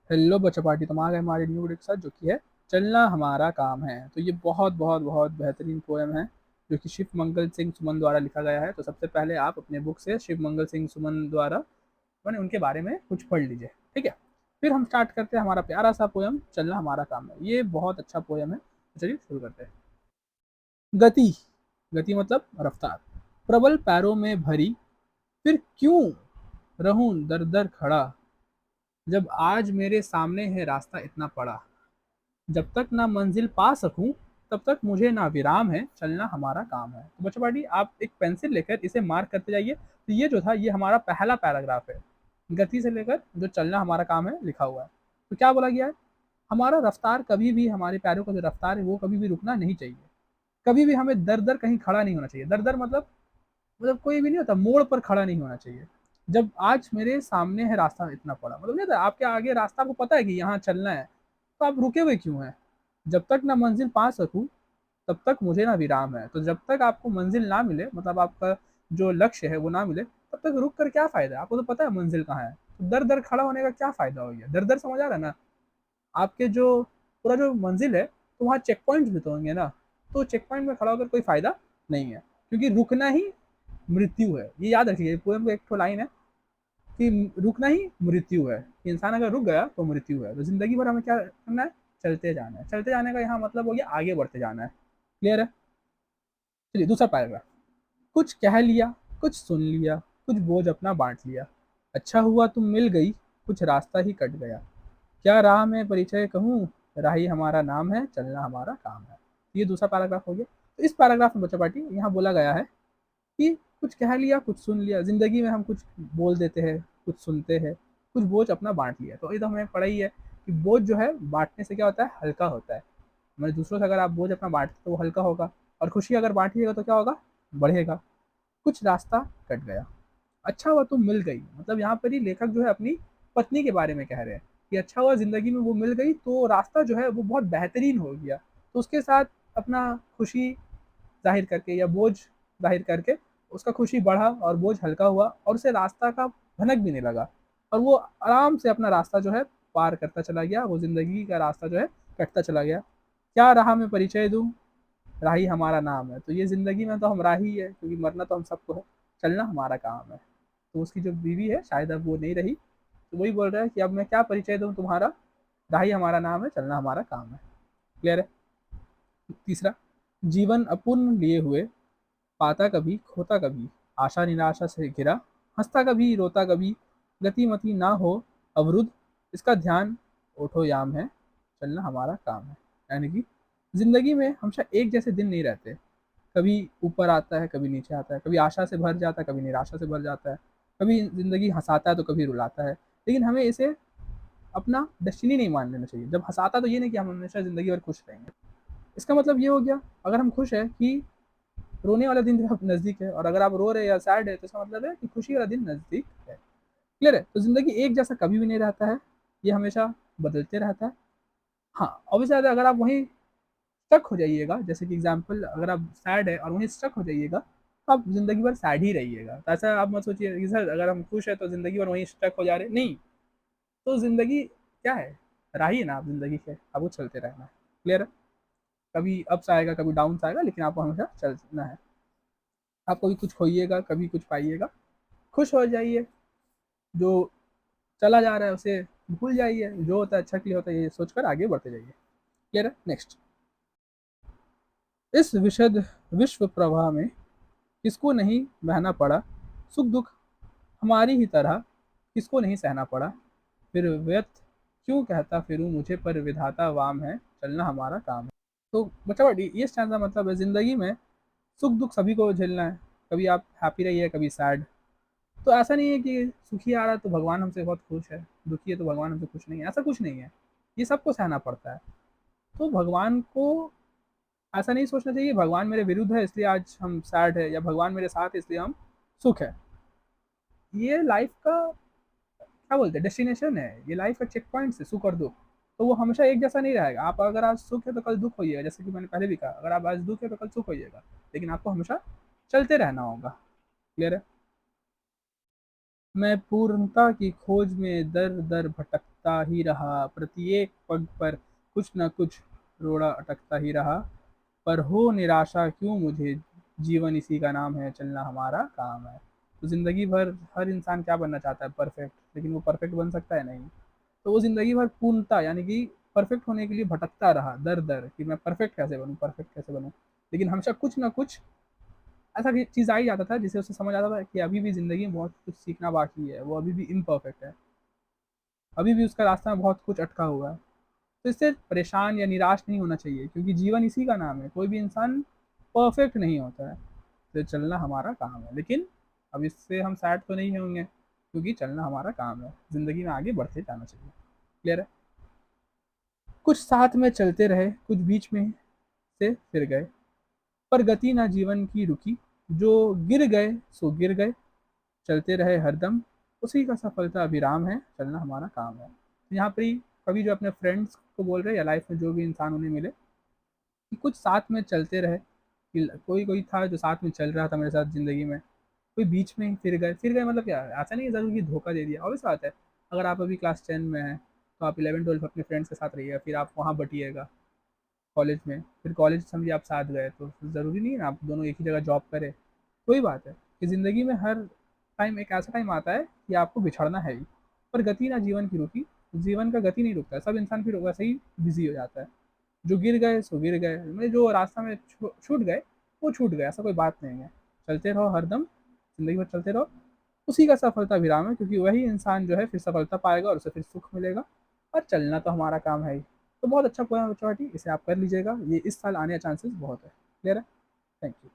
Hello बच्चा party, तुम आ गए हमारे न्यू वीडियो के साथ जो कि है चलना हमारा काम है। तो ये बहुत बहुत बहुत बेहतरीन पोएम है जो कि शिव मंगल सिंह सुमन द्वारा लिखा गया है। तो सबसे पहले आप अपने बुक से शिव मंगल सिंह सुमन द्वारा मैंने उनके बारे में कुछ पढ़ लीजिए, ठीक है। फिर हम स्टार्ट करते हैं हमारा प्यारा सा पोएम चलना हमारा काम है। ये बहुत अच्छा पोएम है, तो चलिए शुरू करते हैं। गति, गति मतलब रफ्तार, प्रबल पैरों में भरी, फिर क्यों रहूं दर दर खड़ा, जब आज मेरे सामने है रास्ता इतना पड़ा, जब तक ना मंजिल पा सकूं तब तक मुझे ना विराम है, चलना हमारा काम है। तो बच्चों पार्टी, आप एक पेंसिल लेकर इसे मार्क करते जाइए। तो ये जो था ये हमारा पहला पैराग्राफ है, गति से लेकर जो चलना हमारा काम है लिखा हुआ है। तो क्या बोला गया है, हमारा रफ्तार कभी भी, हमारे पैरों का जो रफ्तार है वो कभी भी रुकना नहीं चाहिए। कभी भी हमें दर दर कहीं खड़ा नहीं होना चाहिए। दर दर मतलब कोई भी नहीं होता, मोड़ पर खड़ा नहीं होना चाहिए। जब आज मेरे सामने है रास्ता इतना पड़ा, मतलब नहीं था आपके आगे रास्ता, आपको पता है कि यहाँ चलना है, तो आप रुके हुए क्यों हैं। जब तक ना मंजिल पा सकूं तब तक मुझे ना विराम है। तो जब तक आपको मंजिल ना मिले, मतलब आपका जो लक्ष्य है वो ना मिले, तब तक रुक कर क्या फायदा है। आपको तो पता है मंजिल कहाँ है, तो दर दर खड़ा होने का क्या फायदा हो गया। दर दर समझ आ रहा है ना आपके जो पूरा जो मंजिल है, तो वहाँ चेक पॉइंट भी तो होंगे ना। तो चेक पॉइंट में खड़ा होकर कोई फायदा नहीं है, क्योंकि रुकना ही मृत्यु है। ये याद रखिए, पोएम का एक तो लाइन है कि रुकना ही मृत्यु है, कि इंसान अगर रुक गया तो मृत्यु है। तो जिंदगी भर हमें क्या करना है, चलते जाना है। चलते जाने का यहाँ मतलब हो गया आगे बढ़ते जाना है। क्लियर है। चलिए दूसरा पैराग्राफ। कुछ कह लिया, कुछ सुन लिया, कुछ बोझ अपना बांट लिया, अच्छा हुआ तुम मिल गई, कुछ रास्ता ही कट गया, क्या राह में परिचय कहूँ, राही हमारा नाम है, चलना हमारा काम है। ये दूसरा पैराग्राफ हो गया। तो इस पैराग्राफ में बच्चा पार्टी यहाँ बोला गया है कि कुछ कह लिया, कुछ सुन लिया। जिंदगी में हम कुछ बोल देते हैं, कुछ सुनते हैं, कुछ बोझ अपना बांट लिया। तो ये तो हमें पढ़ा ही है कि बोझ जो है बांटने से क्या होता है, हल्का होता है। मतलब दूसरों से अगर आप बोझ अपना बांटते तो वो हल्का होगा, और खुशी अगर बांटिएगा तो क्या होगा, बढ़ेगा। कुछ रास्ता कट गया, अच्छा हुआ तुम मिल गई। मतलब यहाँ पर ही लेखक जो है अपनी पत्नी के बारे में कह रहे हैं कि अच्छा हुआ जिंदगी में वो मिल गई, तो रास्ता जो है वो बहुत बेहतरीन हो गया। तो उसके साथ अपना खुशी जाहिर करके या बोझ जाहिर करके उसका खुशी बढ़ा और बोझ हल्का हुआ, और उसे रास्ता का भनक भी नहीं लगा, और वो आराम से अपना रास्ता जो है पार करता चला गया। वो जिंदगी का रास्ता जो है कटता चला गया। क्या राह में परिचय दूं, राही हमारा नाम है। तो ये जिंदगी में तो हम राही है, क्योंकि मरना तो हम सबको है, चलना हमारा काम है। तो उसकी जो बीवी है शायद अब वो नहीं रही, तो वही बोल रहा है कि अब मैं क्या परिचय दूं तुम्हारा, राही हमारा नाम है, चलना हमारा काम है। क्लियर है। तीसरा, जीवन अपूर्ण लिए हुए, पाता कभी खोता कभी, आशा निराशा से घिरा, हंसता कभी रोता कभी, गति मति ना हो अवरुद्ध, इसका ध्यान ओठो याम है, चलना हमारा काम है। यानी कि जिंदगी में हमेशा एक जैसे दिन नहीं रहते। कभी ऊपर आता है, कभी नीचे आता है, कभी आशा से भर जाता है, कभी निराशा से भर जाता है, कभी जिंदगी हंसाता है तो कभी रुलाता है। लेकिन हमें इसे अपना डेस्टिनी नहीं मान लेना चाहिए। जब हंसाता तो ये नहीं कि हम हमेशा जिंदगी भर खुश रहेंगे। इसका मतलब ये हो गया, अगर हम खुश है कि रोने वाला दिन अब नजदीक है, और अगर आप रो रहे हैं या सैड है तो इसका मतलब है कि खुशी वाला दिन नजदीक है। क्लियर है। तो जिंदगी एक जैसा कभी भी नहीं रहता है, ये हमेशा बदलते रहता है। हाँ, ऑब्वियसली अगर आप वहीं स्टक हो जाइएगा, जैसे कि एग्जाम्पल अगर आप सैड है और वहीं स्टक हो जाइएगा, तो आप जिंदगी भर सैड ही रहिएगा। तो ऐसा आप मत सोचिए कि सर अगर हम खुश है तो जिंदगी भर वहीं स्टक हो जा रहे, नहीं। तो जिंदगी क्या है, राही है ना आप जिंदगी के, आपको चलते रहना है। क्लियर है। कभी अप्स आएगा, कभी डाउन आएगा, लेकिन आपको हमेशा चलना है। आप कभी कुछ खोइएगा, कभी कुछ पाइएगा, खुश हो जाइए। जो चला जा रहा है उसे भूल जाइए, जो होता है अच्छा के लिए होता है, ये सोचकर आगे बढ़ते जाइए। क्लियर है। नेक्स्ट। इस विशद विश्व प्रवाह में किसको नहीं बहना पड़ा, सुख दुख हमारी ही तरह किसको नहीं सहना पड़ा, फिर व्यर्थ क्यों कहता फिरूं मुझे पर विधाता वाम है, चलना हमारा काम है। तो बच्चा ये स्टैंडर्ड का मतलब है जिंदगी में सुख दुख सभी को झेलना है। कभी आप हैप्पी रहिए, कभी सैड। तो ऐसा नहीं है कि सुखी आ रहा है तो भगवान हमसे बहुत खुश है, दुखी है तो भगवान हमसे खुश नहीं है, ऐसा कुछ नहीं है। ये सबको सहना पड़ता है। तो भगवान को ऐसा नहीं सोचना चाहिए भगवान मेरे विरुद्ध है इसलिए आज हम सैड है, या भगवान मेरे साथ है इसलिए हम सुख है। ये लाइफ का क्या बोलते हैं, डेस्टिनेशन है। ये लाइफ का चेक पॉइंट है, सुख और दुख। तो वो हमेशा एक जैसा नहीं रहेगा। आप अगर आज सुख है तो कल दुख होइएगा, जैसे कि मैंने पहले भी कहा, अगर आप आज दुख है तो कल सुख होइएगा। लेकिन आपको हमेशा चलते रहना होगा। क्लियर है। मैं पूर्णता की खोज में दर दर भटकता चलता ही रहा, प्रत्येक पग पर कुछ न कुछ रोड़ा अटकता ही रहा, पर हो निराशा क्यों मुझे, जीवन इसी का नाम है, चलना हमारा काम है। तो ज़िंदगी भर हर इंसान क्या बनना चाहता है? परफेक्ट। लेकिन वो परफेक्ट बन सकता है? नहीं। तो वो ज़िंदगी भर पूर्णता यानी कि परफेक्ट होने के लिए भटकता रहा दर-दर कि मैं परफेक्ट कैसे बनूँ, परफेक्ट कैसे बनूँ? लेकिन हमेशा कुछ ना कुछ ऐसा कि चीज़ आ ही जाता था जिससे उसे समझ आता था कि अभी भी ज़िंदगी में बहुत कुछ सीखना बाकी है, वो अभी भी इम्परफेक्ट है, अभी भी उसका रास्ता में बहुत कुछ अटका हुआ है। तो इससे परेशान या निराश नहीं होना चाहिए क्योंकि जीवन इसी का नाम है, कोई भी इंसान परफेक्ट नहीं होता है। तो चलना हमारा काम है, लेकिन अब इससे हम सैड तो नहीं होंगे क्योंकि चलना हमारा काम है, ज़िंदगी में आगे बढ़ते जाना चाहिए। क्लियर है? कुछ साथ में चलते रहे, कुछ बीच में से फिर गए, पर गति ना जीवन की रुकी, जो गिर गए सो गिर गए, चलते रहे हरदम, उसी का सफलता अभिराम है, चलना हमारा काम है। तो यहाँ पर ही कवि जो अपने फ्रेंड्स को बोल रहे हैं या लाइफ में जो भी इंसान उन्हें मिले कि कुछ साथ में चलते रहे, कि कोई कोई था जो साथ में चल रहा था मेरे साथ ज़िंदगी में, कोई बीच में ही फिर गए मतलब क्या है? ऐसा नहीं है ज़रूरी कि धोखा दे दिया, ऑब्वियस बात है। अगर आप अभी क्लास 10 में हैं, तो आप 11-12 अपने फ्रेंड्स के साथ रहिएगा, फिर आप वहाँ बटिएगा कॉलेज में, फिर कॉलेज समझिए आप साथ गए, तो ज़रूरी नहीं है ना आप दोनों एक ही जगह जॉब करें। वही बात है कि ज़िंदगी में हर टाइम एक ऐसा टाइम आता है कि आपको बिछड़ना है ही, पर गति ना जीवन की रुकी, जीवन का गति नहीं रुकता है, सब इंसान फिर वैसे ही बिज़ी हो जाता है। जो गिर गए सो गिर गए, मतलब जो रास्ता में छूट गए, वो छूट गए, ऐसा कोई बात नहीं है। चलते रहो हरदम, ज़िंदगी भर चलते रहो, उसी का सफलता विराम है क्योंकि वही इंसान जो है फिर सफलता पाएगा और उसे फिर सुख मिलेगा और चलना तो हमारा काम है ही। तो बहुत अच्छा पोएम है बच्चों पार्टी, इसे आप कर लीजिएगा, ये इस साल आने के चांसेस बहुत है। क्लियर है? Thank you.